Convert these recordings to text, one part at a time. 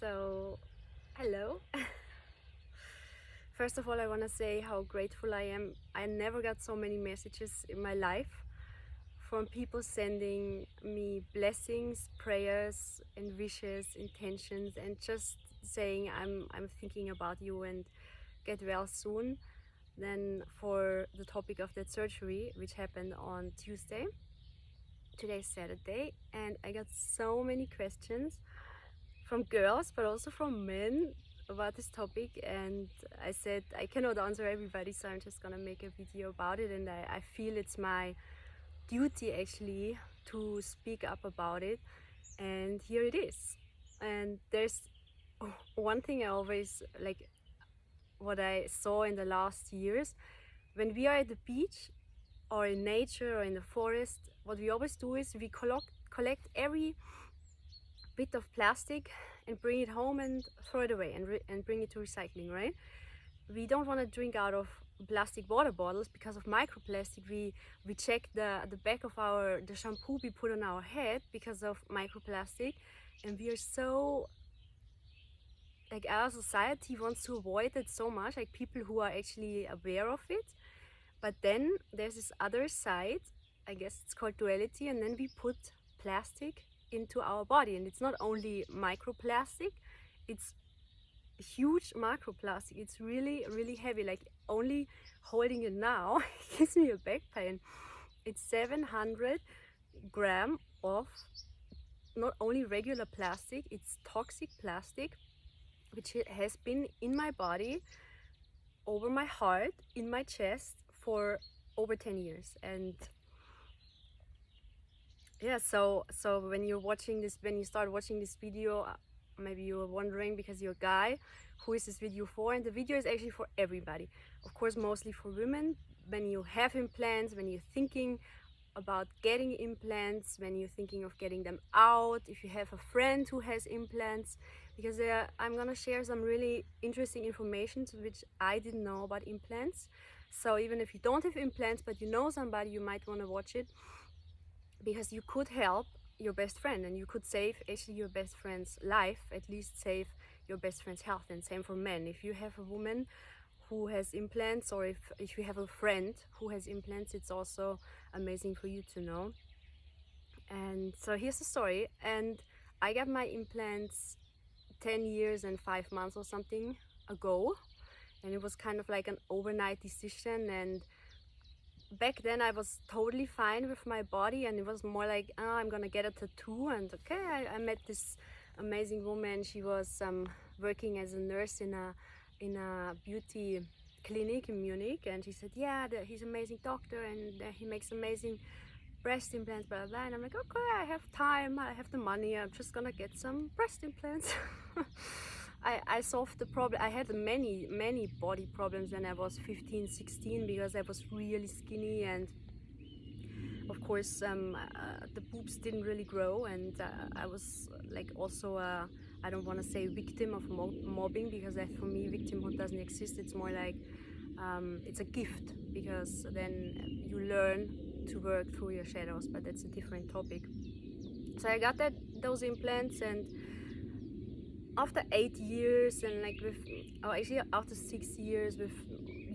So, hello. First of all, I want to say how grateful I am. I never got so many messages in my life from people sending me blessings, prayers, and wishes, intentions, and just saying I'm thinking about you and get well soon. Then for the topic of that surgery, which happened on Tuesday. Today's Saturday, and I got so many questions from girls but also from men about this topic, and I said I cannot answer everybody, so I'm just gonna make a video about it. And I feel it's my duty actually to speak up about it, and here it is. And there's one thing I always like, what I saw in the last years when we are at the beach or in nature or in the forest. What we always do is we collect every bit of plastic and bring it home and throw it away and bring it to recycling, right? We don't want to drink out of plastic water bottles because of microplastic. We check the back of the shampoo we put on our head because of microplastic, and we are so, like, our society wants to avoid it so much, like people who are actually aware of it. But then there's this other side, I guess it's called duality, and then we put plastic into our body, and it's not only microplastic, it's huge macroplastic. It's really, really heavy. Like, only holding it now gives me a back pain. It's 700 gram of not only regular plastic, it's toxic plastic, which has been in my body, over my heart, in my chest for over 10 years. And yeah, so when you start watching this video, maybe you're wondering, because you're a guy, who is this video for? And the video is actually for everybody, of course, mostly for women. When you have implants, when you're thinking about getting implants, when you're thinking of getting them out, if you have a friend who has implants, because I'm gonna share some really interesting information which I didn't know about implants. So even if you don't have implants but you know somebody, you might want to watch it, because you could help your best friend and you could save actually your best friend's life, at least save your best friend's health. And same for men. If you have a woman who has implants, or if you have a friend who has implants, it's also amazing for you to know. And so here's the story. And I got my implants 10 years and 5 months or something ago, and it was kind of like an overnight decision. And back then I was totally fine with my body, and it was more like, oh, I'm gonna get a tattoo. And okay, I met this amazing woman. She was working as a nurse in a beauty clinic in Munich, and she said, yeah, he's an amazing doctor, and he makes amazing breast implants, blah, blah, blah. And I'm like, okay, I have time, I have the money, I'm just gonna get some breast implants. I solved the problem. I had many body problems when I was 15, 16, because I was really skinny, and of course the boobs didn't really grow, and I was like also I don't want to say victim of mobbing, because for me victimhood doesn't exist. It's more like it's a gift, because then you learn to work through your shadows, but that's a different topic. So I got those implants, and after 8 years, and like actually after 6 years with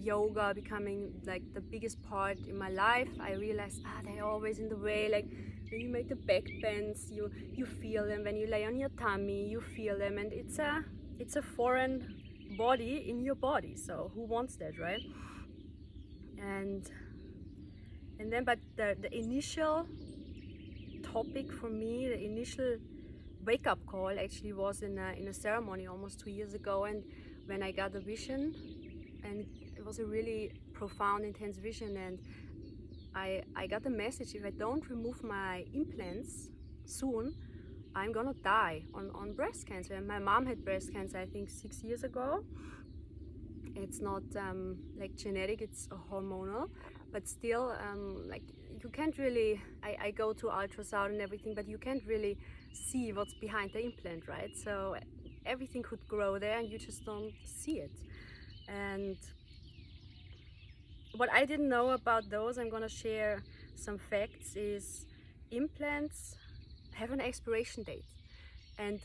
yoga becoming like the biggest part in my life, I realized they're always in the way. Like when you make the back bends, you feel them. When you lay on your tummy, you feel them, and it's a foreign body in your body. So who wants that, right? And then, but the initial topic for me, the initial wake-up call actually was in a ceremony almost 2 years ago, and when I got a vision, and it was a really profound, intense vision, and I got the message: if I don't remove my implants soon, I'm gonna die on breast cancer. And my mom had breast cancer, I think 6 years ago. It's not like genetic, it's hormonal, but still like you can't really, I go to ultrasound and everything, but you can't really see what's behind the implant, right? So everything could grow there and you just don't see it. And what I didn't know about those, I'm gonna share some facts, is implants have an expiration date. And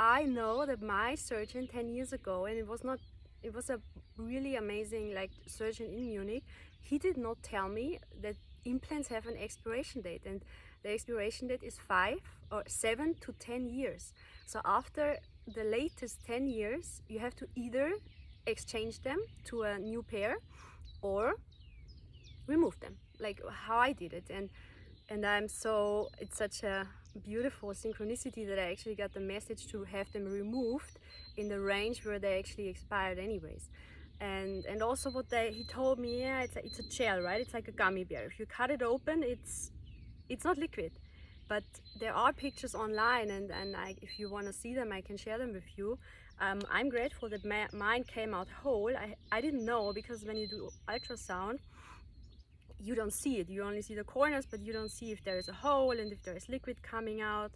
I know that my surgeon 10 years ago, and it was a really amazing like surgeon in Munich, he did not tell me that implants have an expiration date, and the expiration date is 7 to 10 years. So after the latest 10 years, you have to either exchange them to a new pair or remove them, like how I did it. And it's such a beautiful synchronicity that I actually got the message to have them removed in the range where they actually expired anyways. And also what he told me, yeah, it's a gel, right? It's like a gummy bear. If you cut it open, it's not liquid. But there are pictures online, and if you want to see them, I can share them with you. I'm grateful that mine came out whole. I didn't know, because when you do ultrasound, you don't see it. You only see the corners, but you don't see if there is a hole and if there is liquid coming out,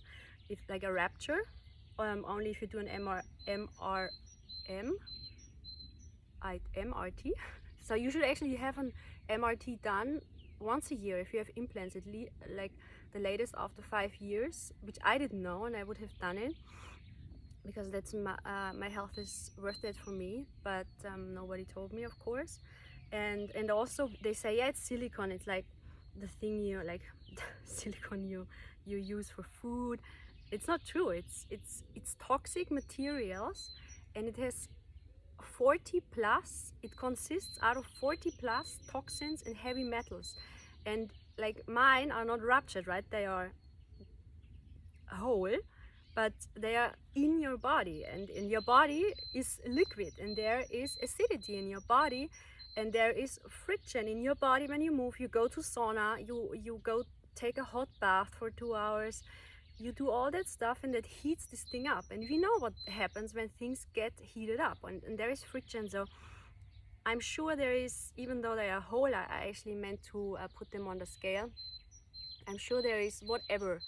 if like a rupture. Only if you do an MRT. So you should actually have an MRT done once a year if you have implants, like the latest after 5 years, which I didn't know, and I would have done it because that's my health is worth it for me, but nobody told me, of course. And also they say, yeah, it's silicone. It's like the thing you like silicone you use for food. It's not true. It's toxic materials, and it has 40 plus. It consists out of 40 plus toxins and heavy metals. And like mine are not ruptured, right? They are whole, but they are in your body, and in your body is liquid, and there is acidity in your body, and there is friction in your body when you move. You go to sauna, you go take a hot bath for 2 hours, you do all that stuff, and that heats this thing up. And we know what happens when things get heated up, and there is friction. So I'm sure there is, even though they are whole, I actually meant to put them on the scale. I'm sure there is whatever,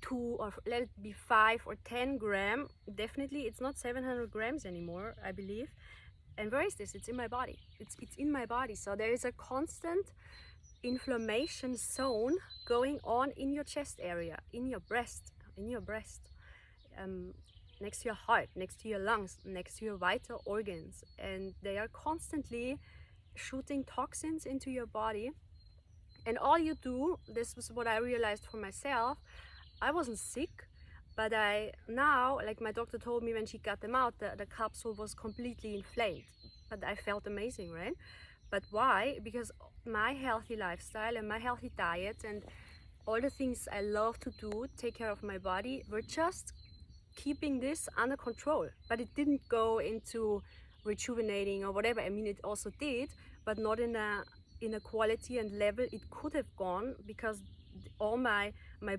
2 or let it be 5 or 10 gram. Definitely it's not 700 grams anymore, I believe. And where is this? It's in my body. It's in my body. So there is a constant inflammation zone going on in your chest area, in your breast, next to your heart, next to your lungs, next to your vital organs. And they are constantly shooting toxins into your body. And all you do, this was what I realized for myself, I wasn't sick, but now, like my doctor told me when she got them out, the capsule was completely inflamed. But I felt amazing, right? But why? Because my healthy lifestyle and my healthy diet and all the things I love to do, take care of my body, were just keeping this under control. But it didn't go into rejuvenating or whatever. I mean, it also did, but not in a quality and level it could have gone, because all my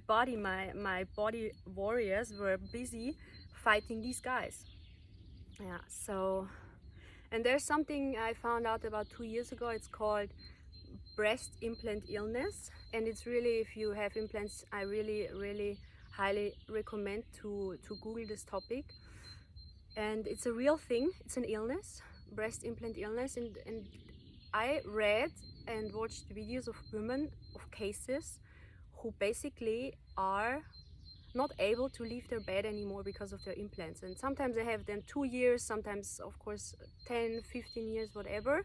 body warriors were busy fighting these guys. Yeah. So, and there's something I found out about 2 years ago. It's called breast implant illness, and it's really, if you have implants, I really highly recommend to Google this topic. And it's a real thing. It's an illness, breast implant illness, and I read and watched videos of women, of cases who basically are not able to leave their bed anymore because of their implants. And sometimes they have them 2 years, sometimes of course 10, 15 years, whatever.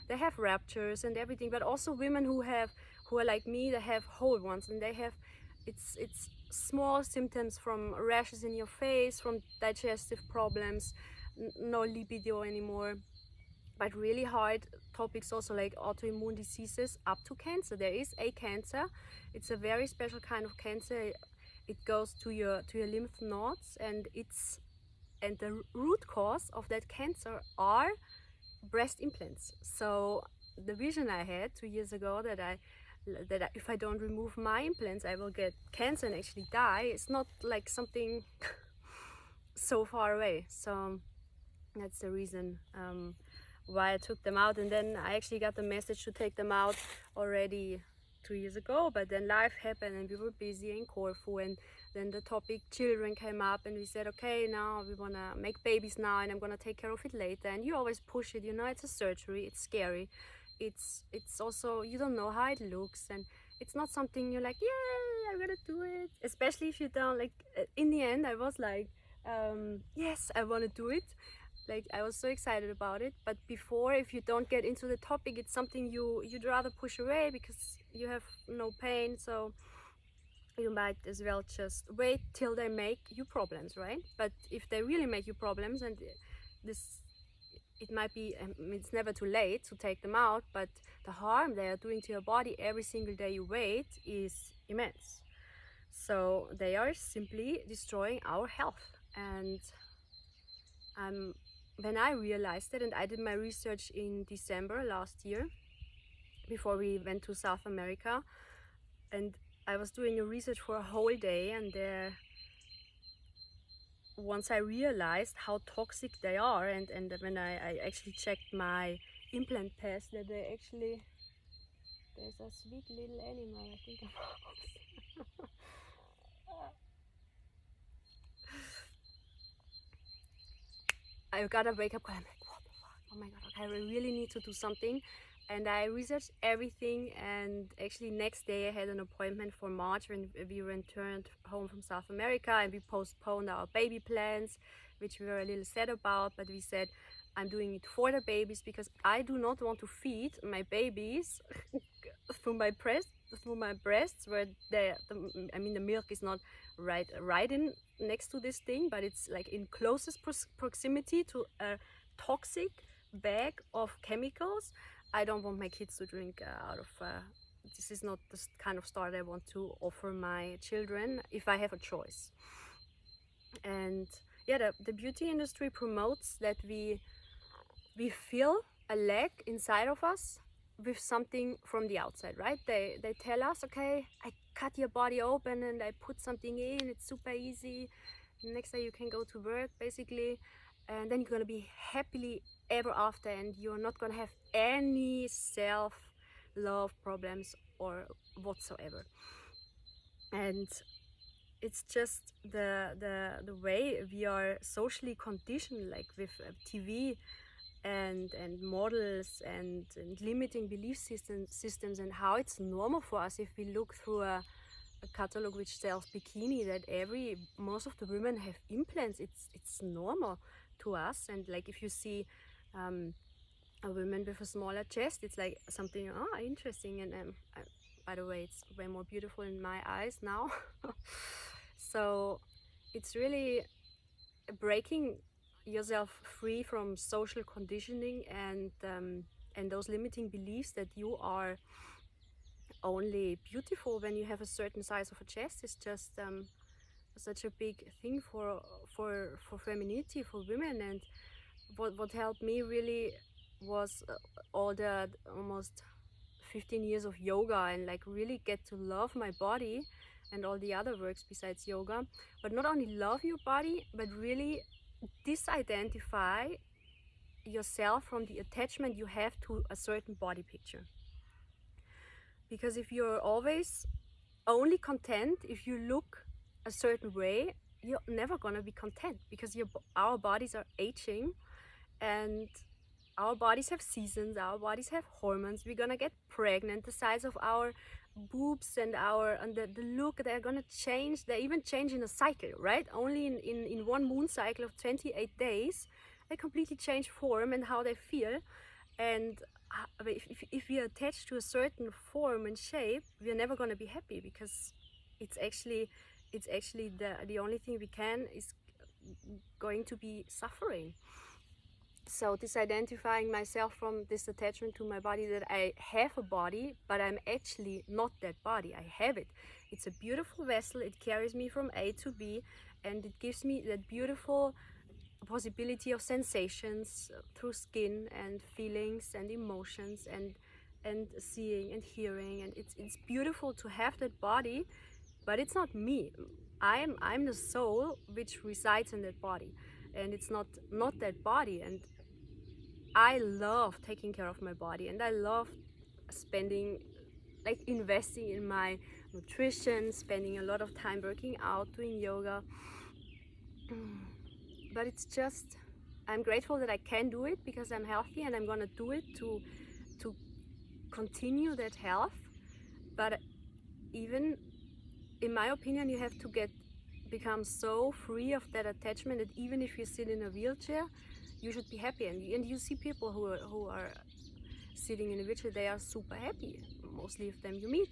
They have ruptures and everything, but also women who are like me, they have whole ones, and they have it's small symptoms from rashes in your face, from digestive problems, no libido anymore, but really hard topics also, like autoimmune diseases up to cancer. There is a cancer. It's a very special kind of cancer. It goes to your lymph nodes, and the root cause of that cancer are breast implants. So the vision I had 2 years ago that if I don't remove my implants, I will get cancer and actually die, it's not like something so far away. So that's the reason why I took them out. And then I actually got the message to take them out already 2 years ago, but then life happened and we were busy in Corfu, and then the topic children came up, and we said, okay, now we want to make babies now, and I'm going to take care of it later. And you always push it, you know, it's a surgery, it's scary, it's also, you don't know how it looks, and it's not something you're like, yeah, I'm gonna do it, especially if you don't, like, in the end I was like, yes, I want to do it. Like, I was so excited about it. But before, if you don't get into the topic, it's something you'd rather push away because you have no pain. So you might as well just wait till they make you problems, right? But if they really make you problems, and this, it might be, it's never too late to take them out, but the harm they are doing to your body every single day you wait is immense. So they are simply destroying our health. And when I realized it, and I did my research in December last year before we went to South America, and I was doing a research for a whole day, and once I realized how toxic they are, and when I actually checked my implant test, that they actually, there's a sweet little animal, I think I got a wake up call. I'm like, what the fuck? Oh my god, okay, I really need to do something. And I researched everything, and actually next day I had an appointment for March when we returned home from South America, and we postponed our baby plans, which we were a little sad about, but we said, I'm doing it for the babies because I do not want to feed my babies through my breasts where the milk is not right in next to this thing, but it's like in closest proximity to a toxic bag of chemicals. I don't want my kids to drink out of this is not the kind of start I want to offer my children if I have a choice. And yeah, the beauty industry promotes that we feel a lack inside of us with something from the outside, right? They tell us, okay, I cut your body open and I put something in, it's super easy. Next day you can go to work basically, and then you're gonna be happily ever after, and you're not gonna have any self-love problems or whatsoever. And it's just the way we are socially conditioned, like with TV and models and limiting belief systems, and how it's normal for us if we look through a catalog which sells bikini, that most of the women have implants. It's normal to us. And like if you see a woman with a smaller chest, it's like something interesting. And by the way, it's way more beautiful in my eyes now. So it's really breaking yourself free from social conditioning and those limiting beliefs that you are only beautiful when you have a certain size of a chest. Is just such a big thing for femininity, for women. And what helped me really was all the almost 15 years of yoga, and like really get to love my body and all the other works besides yoga. But not only love your body, but really disidentify yourself from the attachment you have to a certain body picture. Because if you're always only content if you look a certain way, you're never gonna be content, because our bodies are aging, and our bodies have seasons, our bodies have hormones. We're gonna get pregnant. The size of our boobs and the look, they're gonna change. They even change in a cycle, right? Only in one moon cycle of 28 days, they completely change form and how they feel. And if we are attached to a certain form and shape, we are never gonna be happy, because it's actually the only thing we can is going to be suffering. So disidentifying myself from this attachment to my body, that I have a body, but I'm actually not that body. I have it. It's a beautiful vessel. It carries me from A to B, and it gives me that beautiful possibility of sensations through skin and feelings and emotions and seeing and hearing. And it's beautiful to have that body, but it's not me. I'm the soul which resides in that body, and it's not that body. And I love taking care of my body, and I love spending, like, investing in my nutrition, spending a lot of time working out, doing yoga. But it's just, I'm grateful that I can do it because I'm healthy, and I'm gonna do it to continue that health. But even in my opinion, you have to get become so free of that attachment that even if you sit in a wheelchair, you should be happy. And you see people who are sitting in a wheelchair, they are super happy. Mostly of them you meet,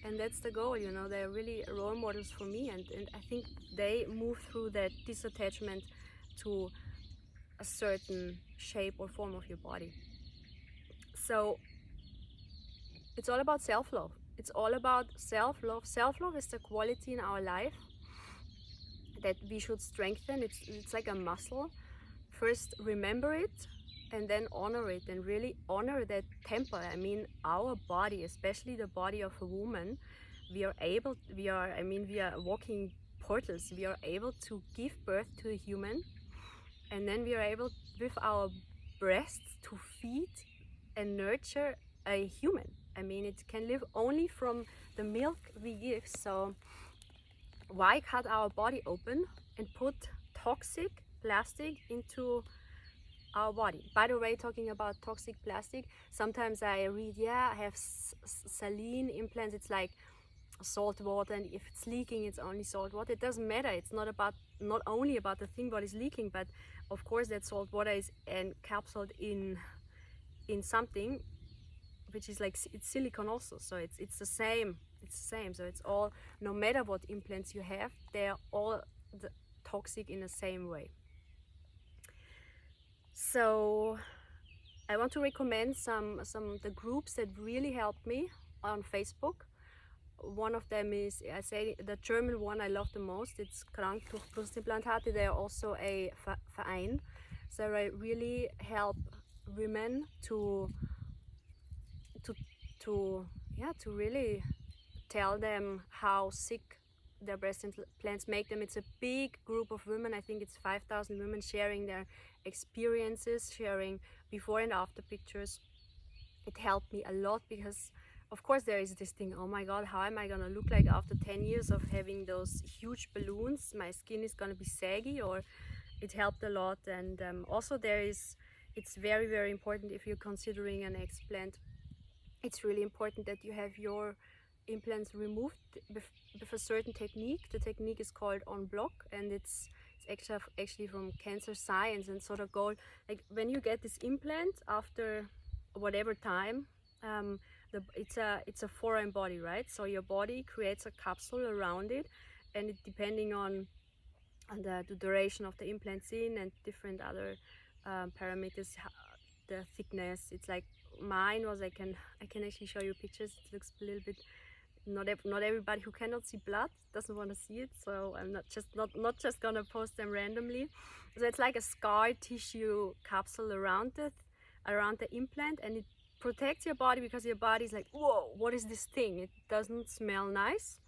and that's the goal, you know. They're really role models for me, and I think they move through that disattachment to a certain shape or form of your body. So it's all about self-love. It's all about self-love. Self-love is the quality in our life that we should strengthen. It's like a muscle. First remember it, and then honor it, and really honor that temple. I mean, our body, especially the body of a woman, we are walking portals. We are able to give birth to a human, and then we are able with our breasts to feed and nurture a human. I mean, it can live only from the milk we give. So why cut our body open and put toxic plastic into our body? By the way, talking about toxic plastic, sometimes I read, I have saline implants. It's like salt water, and if it's leaking, it's only salt water. It doesn't matter. It's not only about the thing what is leaking, but of course that salt water is encapsulated in something which is like, it's silicone also, so it's the same. So it's all, no matter what implants you have, they're all toxic in the same way. So I want to recommend some of the groups that really helped me on Facebook. One of them is, I say the German one I love the most. It's Krank durch Brustimplantate. They are also a Verein. So I really help women to really tell them how sick their breast implants make them. It's a big group of women. I think it's 5,000 women sharing their experiences, sharing before and after pictures. It helped me a lot because, of course, there is this thing, oh my god, how am I gonna look like after 10 years of having those huge balloons? My skin is gonna be saggy. Or it helped a lot. And also it's very, very important if you're considering an explant. It's really important that you have your implants removed with a certain technique. The technique is called on block, and it's actually from cancer science. And sort of goal, like when you get this implant after whatever time, it's a foreign body, right? So your body creates a capsule around it, and it, depending on the duration of the implants in and different other parameters, the thickness. It's like mine was, I can actually show you pictures. It looks a little bit, not everybody who cannot see blood doesn't want to see it, so I'm not just gonna post them randomly. So it's like a scar tissue capsule around the implant, and it protects your body because your body is like, whoa, what is this thing? It doesn't smell nice.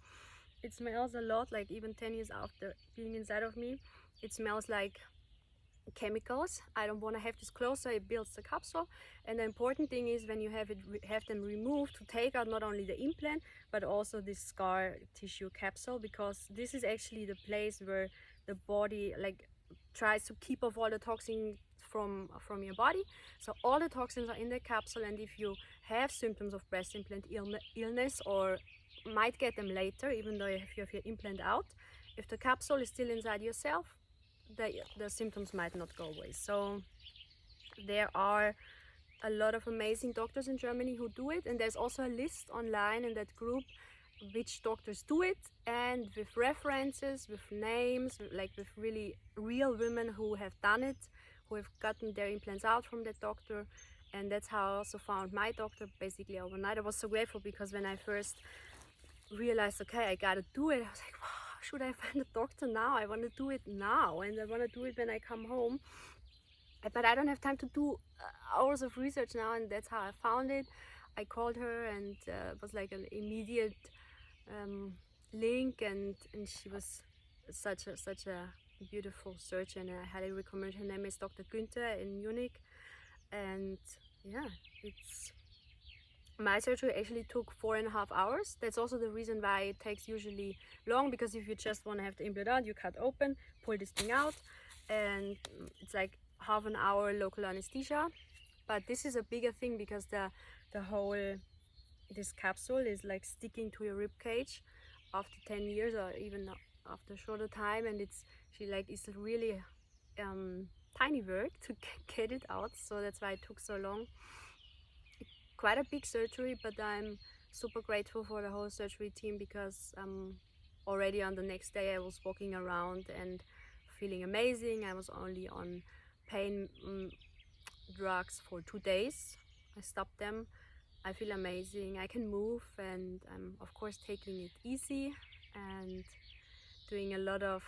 It smells a lot, like even 10 years after being inside of me, it smells like chemicals. I don't want to have this close, so it builds the capsule. And the important thing is, when you have them removed, to take out not only the implant but also this scar tissue capsule, because this is actually the place where the body like tries to keep off all the toxins from your body. So all the toxins are in the capsule, and if you have symptoms of breast implant illness, or might get them later even though you have your implant out, if the capsule is still inside yourself, the symptoms might not go away. So there are a lot of amazing doctors in Germany who do it, and there's also a list online in that group which doctors do it, and with references, with names, like with really real women who have done it, who have gotten their implants out from that doctor. And that's how I also found my doctor, basically overnight. I was so grateful, because when I first realized, okay, I gotta do it, I was like, wow, should I find a doctor now? I want to do it now, and I want to do it when I come home, but I don't have time to do hours of research now. And that's how I found it. I called her, and it was like an immediate link, and she was such a beautiful surgeon, and I highly recommend. Her name is Dr. Günther in Munich. And yeah, my surgery actually took 4.5 hours. That's also the reason why it takes usually long, because if you just want to have the implant out, you cut open, pull this thing out, and it's like half an hour local anesthesia. But this is a bigger thing, because this capsule is like sticking to your rib cage after 10 years, or even after a shorter time, and she like is really tiny work to get it out, so that's why it took so long. Quite a big surgery, but I'm super grateful for the whole surgery team, because already on the next day I was walking around and feeling amazing. I was only on pain drugs for 2 days. I stopped them. I feel amazing. I can move, and I'm of course taking it easy and doing a lot of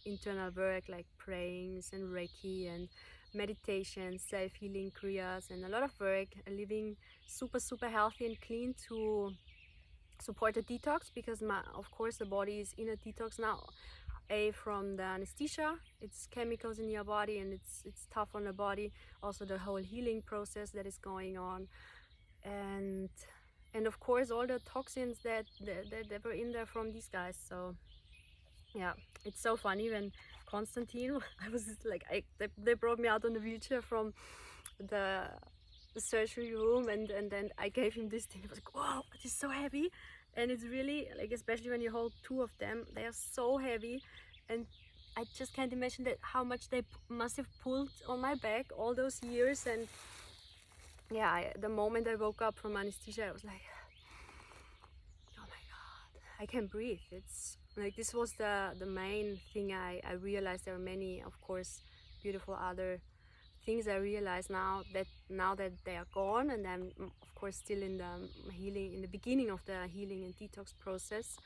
internal work like prayings and Reiki and meditation, self-healing kriyas, and a lot of work, living super healthy and clean to support the detox, because of course the body is in a detox now, from the anesthesia. It's chemicals in your body, and it's tough on the body. Also the whole healing process that is going on, and of course all the toxins that were in there from these guys. So yeah, it's so funny when Constantine, I was like, they brought me out on the wheelchair from the surgery room, and then I gave him this thing. I was like, wow, it is so heavy. And it's really like, especially when you hold two of them, they are so heavy, and I just can't imagine that how much they must have pulled on my back all those years. And yeah, the moment I woke up from anesthesia, I was like, oh my god, I can't breathe. It's like, this was the main thing I realized. There are many, of course, beautiful other things I realize now that they are gone, and I'm of course still in the healing, in the beginning of the healing and detox process.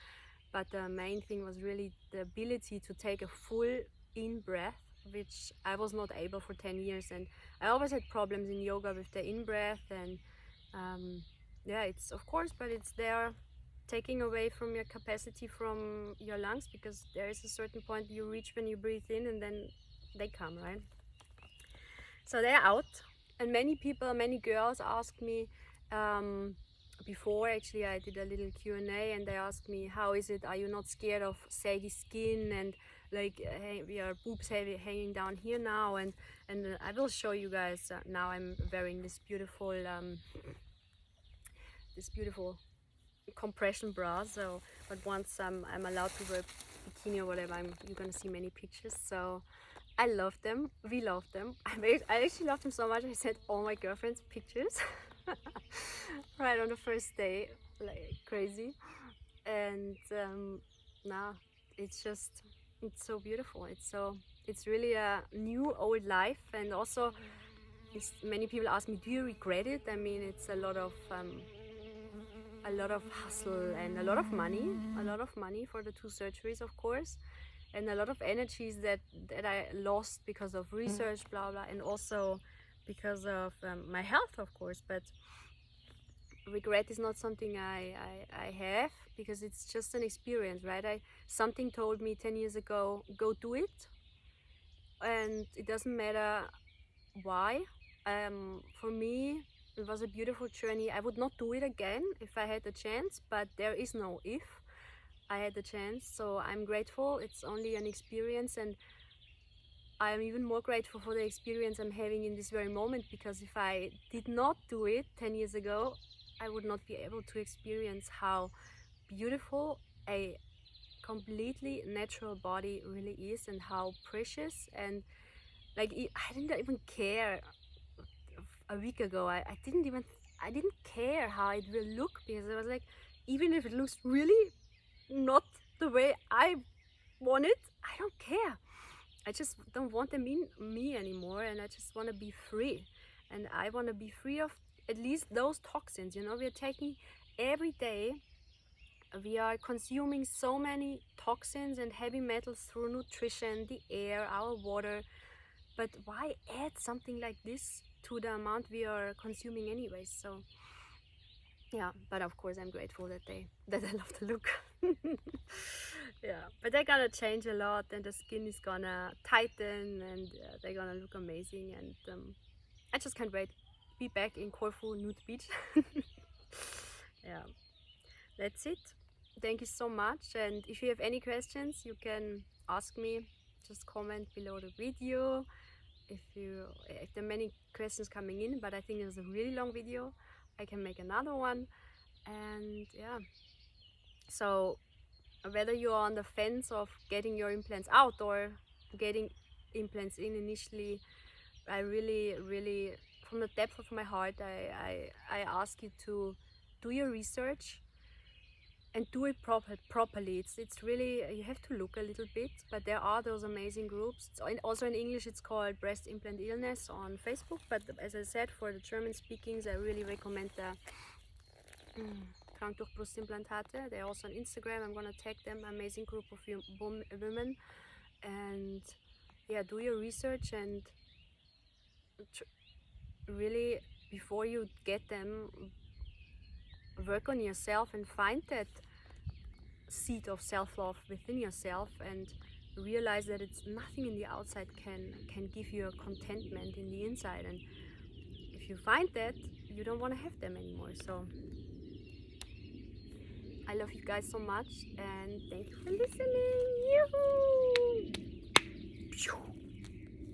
But the main thing was really the ability to take a full in breath, which I was not able for 10 years, and I always had problems in yoga with the in breath. And yeah, it's of course, but it's there taking away from your capacity from your lungs, because there is a certain point you reach when you breathe in, and then they come, right? So they're out, and many people, many girls asked me before, actually I did a little Q&A, and they asked me, how is it, are you not scared of saggy skin, and like, hey, we are boobs heavy hanging down here now, and I will show you guys. Now I'm wearing this beautiful compression bra. So but once I'm allowed to wear bikini or whatever, you're gonna see many pictures. So I love them. We love them. I actually love them so much. I sent all my girlfriends pictures right on the first day, like crazy. And now it's so beautiful. It's really a new old life. And also, many people ask me, do you regret it? I mean, it's a lot of hustle and a lot of money for the 2 surgeries, of course, and a lot of energies that I lost because of research, blah blah, and also because of my health, of course. But regret is not something I have, because it's just an experience, right? Something told me 10 years ago, go do it, and it doesn't matter why. For me, it was a beautiful journey. I would not do it again if I had the chance, but there is no if. I had the chance, so I'm grateful. It's only an experience, and I'm even more grateful for the experience I'm having in this very moment, because if I did not do it 10 years ago, I would not be able to experience how beautiful a completely natural body really is, and how precious. And like, I didn't even care a week ago. I didn't care how it will look, because I was like, even if it looks really not the way I want it, I don't care. I just don't want them in me anymore, and I just want to be free. And I want to be free of at least those toxins. You know, we are taking every day, we are consuming so many toxins and heavy metals through nutrition, the air, our water. But why add something like this to the amount we are consuming anyways? So yeah, but of course I'm grateful that I love the look. Yeah, but they're gonna change a lot, and the skin is gonna tighten, and they're gonna look amazing. And I just can't wait to be back in Corfu Nude Beach. Yeah, that's it. Thank you so much, and if you have any questions, you can ask me. Just comment below the video. If there are many questions coming in, but I think it was a really long video, I can make another one. And yeah, so whether you're on the fence of getting your implants out or getting implants in initially, I really, from the depth of my heart, I ask you to do your research and do it properly. It's really, you have to look a little bit, but there are those amazing groups. Also in English it's called Breast Implant Illness on Facebook, but as I said, for the German speakings, I really recommend the Krank durch Brustimplantate. They're also on Instagram. I'm gonna tag them. Amazing group of women. And yeah, do your research and really, before you get them, work on yourself and find that seed of self-love within yourself, and realize that it's nothing in the outside can give you a contentment in the inside. And if you find that, you don't want to have them anymore. So I love you guys so much, and thank you for